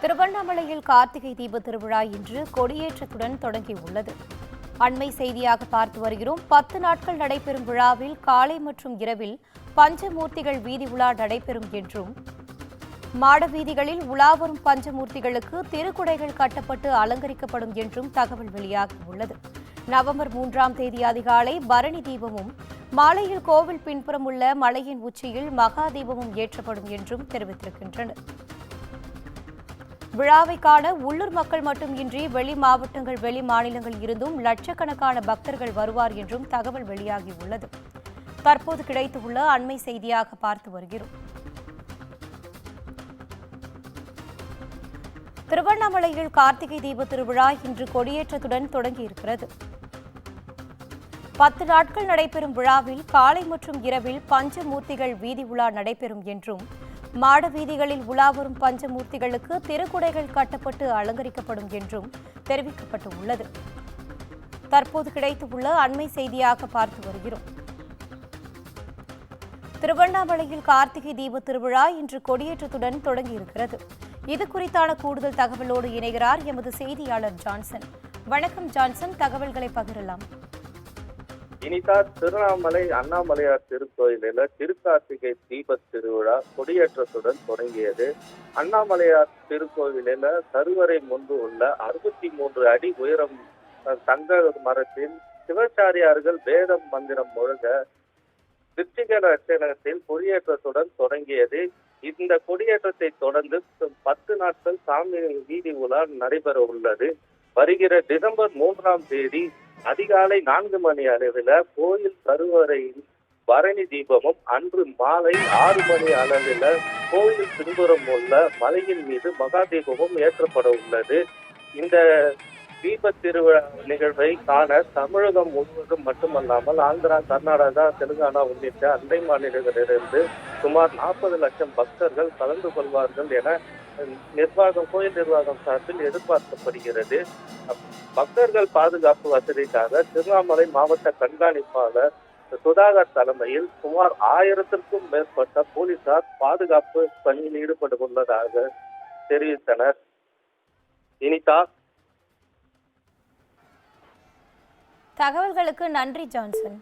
திருவண்ணாமலையில் கார்த்திகை தீப திருவிழா இன்று கொடியேற்றத்துடன் தொடங்கியுள்ளது. அண்மை செய்தியாக பார்த்து வருகிறோம். 10 நாட்கள் நடைபெறும் விழாவில் காலை மற்றும் இரவில் பஞ்சமூர்த்திகள் வீதி உலா நடைபெறும் என்றும், மாட வீதிகளில் உலாவரும் பஞ்சமூர்த்திகளுக்கு திருக்குடைகள் கட்டப்பட்டு அலங்கரிக்கப்படும் என்றும் தகவல் வெளியாகியுள்ளது. நவம்பர் 3ஆம் தேதி அதிகாலை பரணி தீபமும், மாலையில் கோவில் பின்புறம் உள்ள மலையின் உச்சியில் மகா தீபமும் ஏற்றப்படும் என்றும் தெரிவித்திருக்கின்றனர். விழாவை காண உள்ளூர் மக்கள் மட்டுமின்றி வெளி மாவட்டங்கள், வெளி மாநிலங்கள் இருந்தும் லட்சக்கணக்கான பக்தர்கள் வருவார் என்றும் தகவல் வெளியாகியுள்ளது. தற்போது கிடைத்துள்ள அண்மை செய்தியாக பார்த்து வருகிறோம். திருவண்ணாமலையில் கார்த்திகை தீப திருவிழா இன்று கொடியேற்றத்துடன் தொடங்கியிருக்கிறது. 10 நாட்கள் நடைபெறும் விழாவில் காலை மற்றும் இரவில் பஞ்சமூர்த்திகள் வீதி உலா நடைபெறும் என்றும், மாட வீதிகளில் உலாவரும் பஞ்சமூர்த்திகளுக்கு திருக்குடைகள் கட்டப்பட்டு அலங்கரிக்கப்படும் என்றும் தெரிவிக்கப்பட்டுள்ளது. தற்போது கிடைத்துள்ள அண்மை செய்தியாக பார்த்து வருகிறோம். திருவண்ணாமலையில் கார்த்திகை தீப திருவிழா இன்று கொடியேற்றத்துடன் தொடங்கியிருக்கிறது. இது குறித்தான கூடுதல் தகவலோடு இணைகிறார் எமது செய்தியாளர் ஜான்சன். வணக்கம் ஜான்சன், தகவல்களை பகிரலாம். இனிதா, திருவண்ணாமலை அண்ணாமலையார் திருக்கோயிலில் திருக்கார்த்திகை தீப திருவிழா கொடியேற்றத்துடன் தொடங்கியது. அண்ணாமலையார் திருக்கோயிலில் கருவறை முன்பு உள்ள 63 அடி உயரம் தங்க மரத்தில் சிவாச்சாரியார்கள் வேதம் மந்திரம் முழங்க திருச்சிக ரச்சனத்தில் கொடியேற்றத்துடன் தொடங்கியது. இந்த கொடியேற்றத்தை தொடர்ந்து 10 நாட்கள் சாமி வீதி உலா நடைபெற உள்ளது. வருகிற டிசம்பர் 3ஆம் தேதி அதிகாலை 4 மணி அளவில் கோயில் கருவறையில் பரணி தீபமும், அன்று மாலை 6 மணி அளவில் கோயில் பின்புறம் உள்ள மலையின் மீது மகா தீபமும் ஏற்றப்பட உள்ளது. இந்த தீப திருவிழா நிகழ்வை காண தமிழகம் முழுவதும் மட்டுமல்லாமல் ஆந்திரா, கர்நாடகா, தெலுங்கானா உள்ளிட்ட அண்டை மாநிலங்களிலிருந்து சுமார் 40 லட்சம் பக்தர்கள் கலந்து கொள்வார்கள் என கோயில் நிர்வாகம் சார்பில் எதிர்பார்க்கப்படுகிறது. பக்தர்கள் பாதுகாப்பு வசதிக்காக திருவண்ணாமலை மாவட்ட கண்காணிப்பாளர் சுதாகர் தலைமையில் சுமார் 1000க்கும் மேற்பட்ட போலீசார் பாதுகாப்பு பணியில் ஈடுபட்டுள்ளதாக தெரிவித்தனர். இனிதா, தகவல்களுக்கு நன்றி ஜான்சன்.